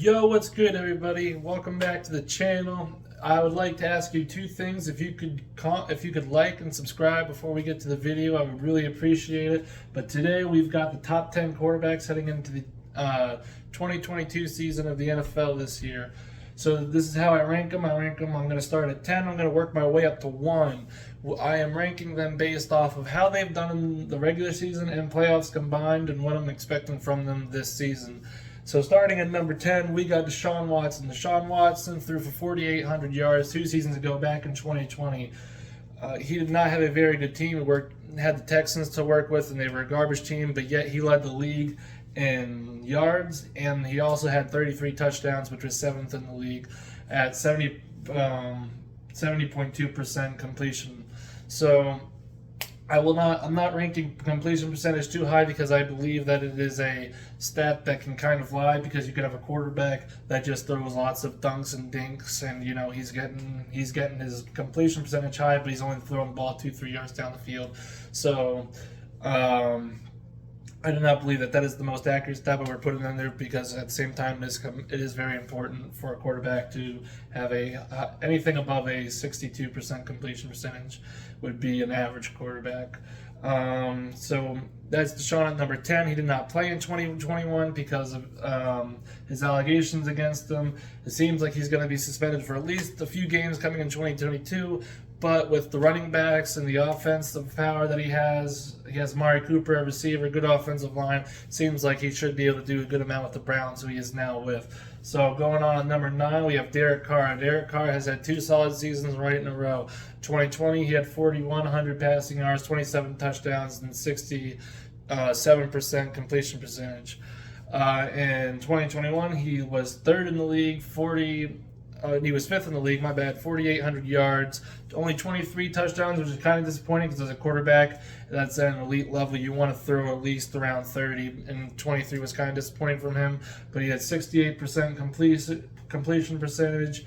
Yo, what's good, everybody? Welcome back to the channel. I would like to ask you two things. If you could like and subscribe before we get to the video, I would really appreciate it. But today we've got the top 10 quarterbacks heading into the 2022 season of the NFL this year. So this is how I rank them. I'm going to start at 10. I'm going to work my way up to 1. I am ranking them based off of how they've done in the regular season and playoffs combined and what I'm expecting from them this season. So starting at number 10, we got Deshaun Watson. Deshaun Watson threw for 4,800 yards 2 seasons ago back in 2020. He did not have a very good team. He had the Texans to work with, and they were a garbage team, but yet he led the league in yards, and he also had 33 touchdowns, which was 7th in the league at 70.2% completion. So I'm not ranking completion percentage too high because I believe that it is a stat that can kind of lie, because you could have a quarterback that just throws lots of dunks and dinks, and he's getting his completion percentage high, but he's only throwing the ball 2-3 yards down the field. So I do not believe that is the most accurate stat, but we're putting it in there because at the same time it is very important for a quarterback to have anything above a 62% completion percentage would be an average quarterback. So that's Deshaun at number 10. He did not play in 2021 because of his allegations against him. It seems like he's going to be suspended for at least a few games coming in 2022. But with the running backs and the offensive power that he has Amari Cooper, a receiver, good offensive line. Seems like he should be able to do a good amount with the Browns, who he is now with. So going on at number 9, we have Derek Carr. Derek Carr has had 2 solid seasons right in a row. 2020, he had 4,100 passing yards, 27 touchdowns, and 67% completion percentage. In 2021, he was 3rd in the league, he was 5th in the league, 4,800 yards, only 23 touchdowns, which is kind of disappointing because as a quarterback that's at an elite level, you want to throw at least around 30, and 23 was kind of disappointing from him. But he had 68% completion percentage,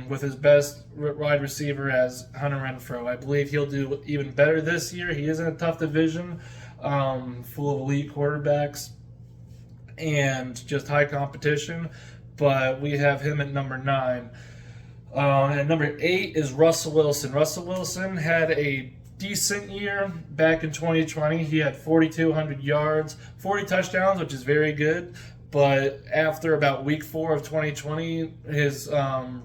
with his best wide receiver as Hunter Renfrow. I believe he'll do even better this year. He is in a tough division, full of elite quarterbacks and just high competition. But we have him at number 9. And number 8 is Russell Wilson. Russell Wilson had a decent year back in 2020. He had 4,200 yards, 40 touchdowns, which is very good. But after about week 4 of 2020, his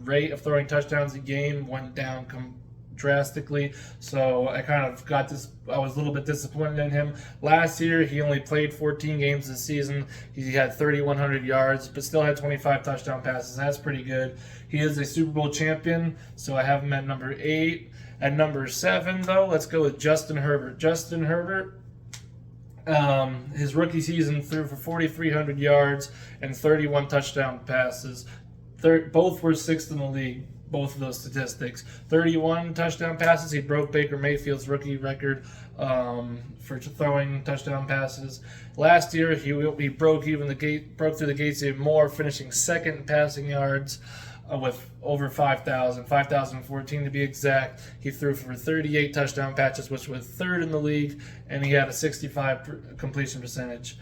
rate of throwing touchdowns a game went down drastically. So I was a little bit disappointed in him. Last year, he only played 14 games this season. He had 3,100 yards, but still had 25 touchdown passes. That's pretty good. He is a Super Bowl champion, so I have him at number 8. At number 7, though, let's go with Justin Herbert. Justin Herbert, his rookie season threw for 4,300 yards and 31 touchdown passes. Both were 6th in the league. Both of those statistics. 31 touchdown passes. He broke Baker Mayfield's rookie record for throwing touchdown passes. Last year, he broke through the gates even more, finishing 2nd in passing yards with over 5,014 to be exact. He threw for 38 touchdown passes, which was 3rd in the league, and he had a 65% completion percentage.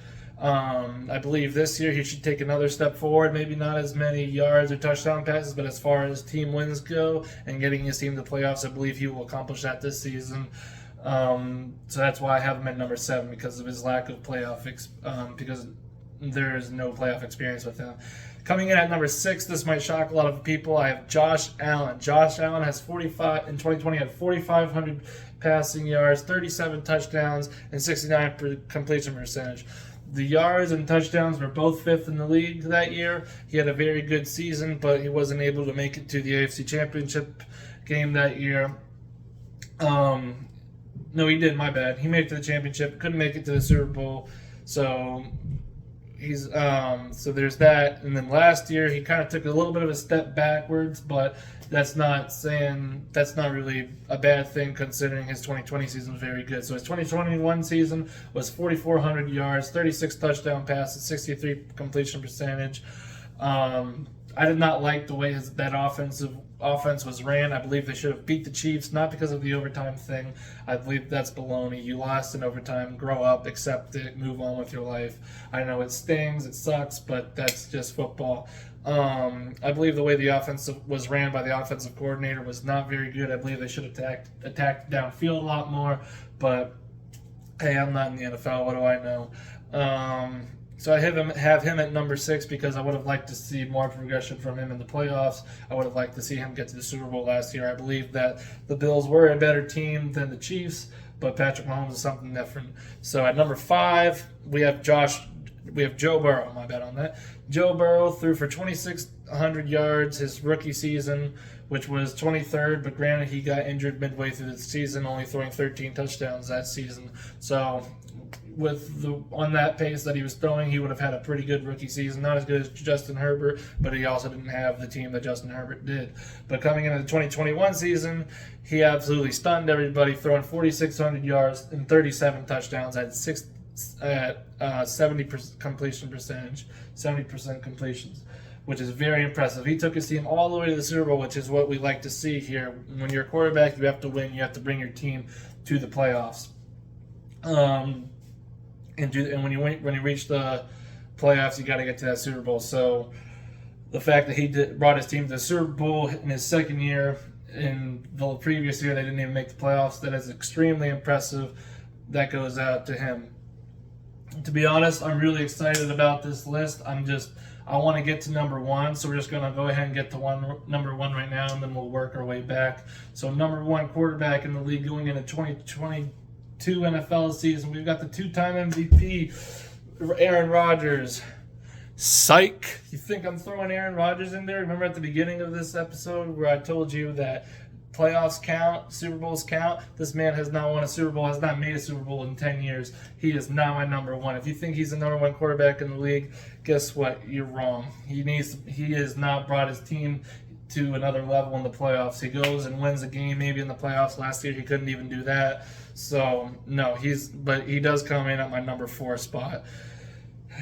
I believe this year he should take another step forward, maybe not as many yards or touchdown passes, but as far as team wins go and getting his team to the playoffs, I believe he will accomplish that this season. So that's why I have him at number 7, because of his lack of because there is no playoff experience with him. Coming in at number 6, this might shock a lot of people, I have Josh Allen. Josh Allen has 2020 had 4,500 passing yards, 37 touchdowns, and 69% completion percentage. The yards and touchdowns were both 5th in the league that year. He had a very good season, but he wasn't able to make it to the AFC Championship game that year. No, he did, my bad. He made it to the championship, couldn't make it to the Super Bowl. So so there's that. And then last year he kind of took a little bit of a step backwards, but that's not really a bad thing considering his 2020 season was very good. So his 2021 season was 4,400 yards, 36 touchdown passes, 63 completion percentage. I did not like the way that offense was ran. I believe they should have beat the Chiefs, not because of the overtime thing. I believe that's baloney. You lost in overtime. Grow up, accept it, move on with your life. I know it stings, it sucks, but that's just football. I believe the way the offense was ran by the offensive coordinator was not very good. I believe they should have attacked downfield a lot more, but hey, I'm not in the NFL. What do I know? So I have him at number 6 because I would have liked to see more progression from him in the playoffs. I would have liked to see him get to the Super Bowl last year. I believe that the Bills were a better team than the Chiefs, but Patrick Mahomes is something different. So at number 5, we have Joe Burrow. My bad on that. Joe Burrow threw for 2,600 yards his rookie season, which was 23rd, but granted he got injured midway through the season, only throwing 13 touchdowns that season. So on that pace that he was throwing, he would have had a pretty good rookie season. Not as good as Justin Herbert, but he also didn't have the team that Justin Herbert did. But coming into the 2021 season, he absolutely stunned everybody, throwing 4,600 yards and 37 touchdowns at 70% completion percentage, 70% completions, which is very impressive. He took his team all the way to the Super Bowl, which is what we like to see here. When you're a quarterback, you have to win. You have to bring your team to the playoffs. And when you reach the playoffs, you got to get to that Super Bowl. So the fact that he brought his team to the Super Bowl in his second year, in the previous year they didn't even make the playoffs, that is extremely impressive. That goes out to him. To be honest, I'm really excited about this list. I want to get to number 1, so we're just going to go ahead and get to number 1 right now, and then we'll work our way back. So number 1 quarterback in the league going into 2022 NFL season, we've got the 2-time MVP, Aaron Rodgers. Psych! You think I'm throwing Aaron Rodgers in there? Remember at the beginning of this episode where I told you that playoffs count, Super Bowls count? This man has not won a Super Bowl, has not made a Super Bowl in 10 years. He is now my number 1. If you think he's the number 1 quarterback in the league, guess what? You're wrong. He has not brought his team to another level in the playoffs. He goes and wins a game maybe in the playoffs. Last year he couldn't even do that. So no, but he does come in at my number 4 spot.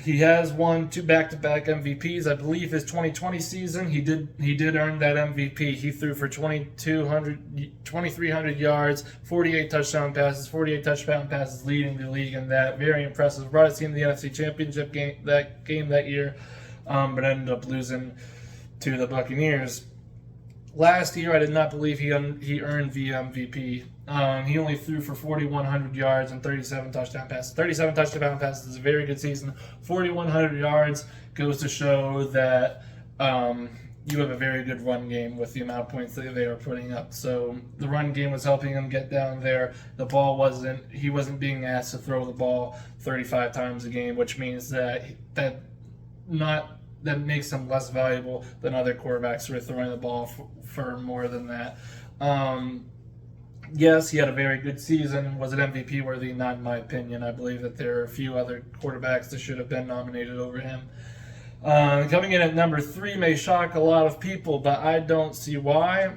He has won 2 back-to-back MVPs. I believe his 2020 season, he did earn that MVP. He threw for 2,300 yards, 48 touchdown passes, leading the league in that. Very impressive. Brought his team to the NFC Championship game that year, but ended up losing to the Buccaneers. Last year, I did not believe he earned the MVP. He only threw for 4,100 yards and 37 touchdown passes. 37 touchdown passes is a very good season. 4,100 yards goes to show that you have a very good run game with the amount of points that they are putting up. So the run game was helping him get down there. He wasn't being asked to throw the ball 35 times a game, which means that makes him less valuable than other quarterbacks who are throwing the ball for more than that. Yes, he had a very good season. Was it MVP worthy? Not in my opinion. I believe that there are a few other quarterbacks that should have been nominated over him. Coming in at number 3 may shock a lot of people, but I don't see why.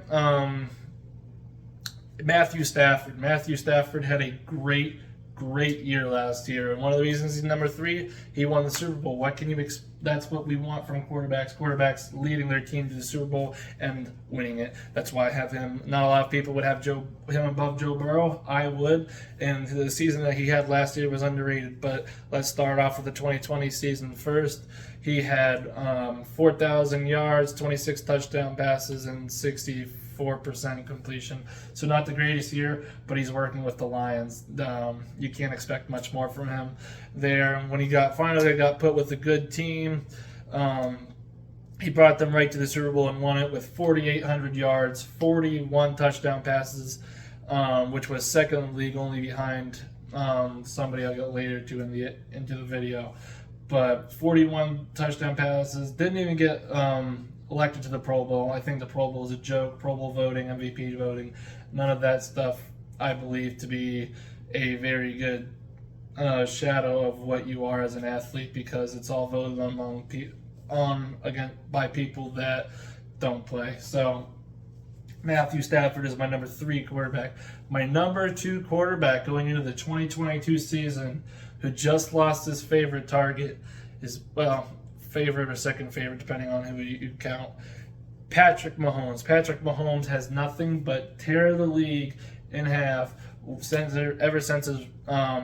Matthew Stafford. Matthew Stafford had a great year last year, and one of the reasons he's number 3, he won the Super Bowl. What can you That's what we want from quarterbacks leading their team to the Super Bowl and winning it. That's why I have him. Not a lot of people would have him above Joe Burrow. I would, and the season that he had last year was underrated. But let's start off with the 2020 season first. He had 4,000 yards, 26 touchdown passes, and 64% completion. So not the greatest year, but he's working with the Lions. You can't expect much more from him there. When he finally got put with a good team, he brought them right to the Super Bowl and won it with 4,800 yards, 41 touchdown passes, which was second in the league, only behind somebody I'll get later to into the video. But 41 touchdown passes, didn't even get elected to the Pro Bowl. I think the Pro Bowl is a joke. Pro Bowl voting, MVP voting, none of that stuff I believe to be a very good shadow of what you are as an athlete, because it's all voted by people that don't play. So Matthew Stafford is my number 3 quarterback. My number 2 quarterback going into the 2022 season, who just lost his favorite target, is favorite or second favorite, depending on who you count. Patrick Mahomes. Patrick Mahomes has nothing but tear the league in half ever since his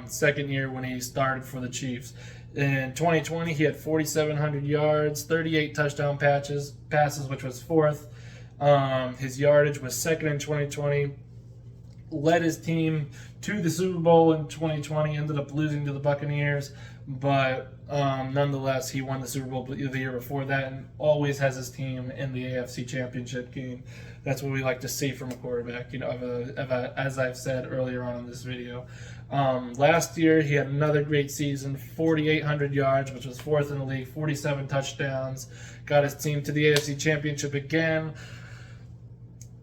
second year when he started for the Chiefs. In 2020, he had 4,700 yards, 38 touchdown passes, which was fourth. His yardage was second in 2020. Led his team to the Super Bowl in 2020, ended up losing to the Buccaneers, but nonetheless, he won the Super Bowl the year before that and always has his team in the AFC Championship game. That's what we like to see from a quarterback, as I've said earlier on in this video. Last year, he had another great season, 4,800 yards, which was fourth in the league, 47 touchdowns, got his team to the AFC Championship again,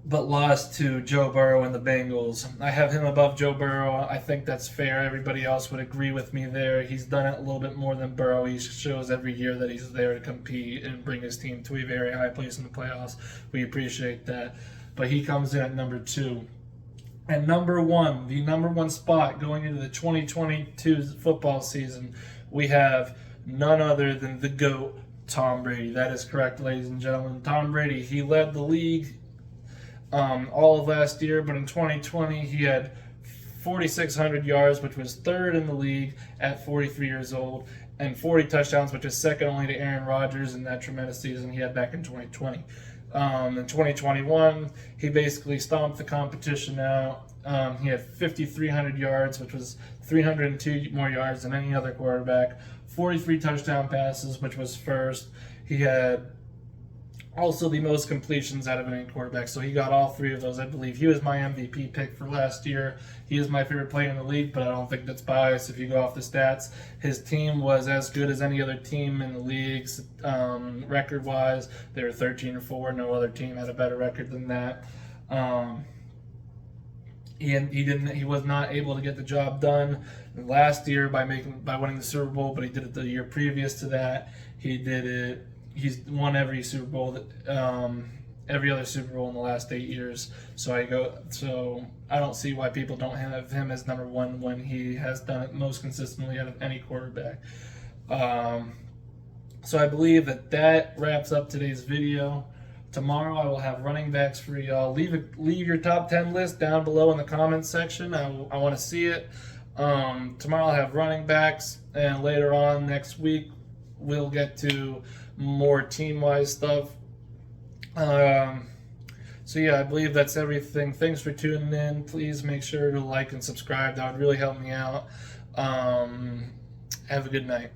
but lost to Joe Burrow and the Bengals. I have him above Joe Burrow. I think that's fair. Everybody else would agree with me there. He's done it a little bit more than Burrow. He shows every year that he's there to compete and bring his team to a very high place in the playoffs. We appreciate that. But he comes in at number 2. And number 1, the number 1 spot going into the 2022 football season, we have none other than the GOAT, Tom Brady. That is correct, ladies and gentlemen. Tom Brady, he led the league all of last year, but in 2020 he had 4,600 yards, which was third in the league at 43 years old, and 40 touchdowns, which is second only to Aaron Rodgers in that tremendous season he had back in 2020. In 2021, he basically stomped the competition out. He had 5,300 yards, which was 302 more yards than any other quarterback, 43 touchdown passes, which was first. He had also the most completions out of any quarterback, so he got all 3 of those, I believe. He was my MVP pick for last year. He is my favorite player in the league, but I don't think that's biased if you go off the stats. His team was as good as any other team in the league, record-wise. They were 13-4. No other team had a better record than that. He was not able to get the job done last year by winning the Super Bowl, but he did it the year previous to that. He's won every Super Bowl, every other Super Bowl in the last 8 years. So I don't see why people don't have him as number 1 when he has done it most consistently out of any quarterback. So I believe that wraps up today's video. Tomorrow I will have running backs for y'all. Leave your top 10 list down below in the comments section. I want to see it. Tomorrow I'll have running backs, and later on next week we'll get to more team-wise stuff. So yeah, I believe that's everything. Thanks for tuning in. Please make sure to like and subscribe. That would really help me out. Have a good night.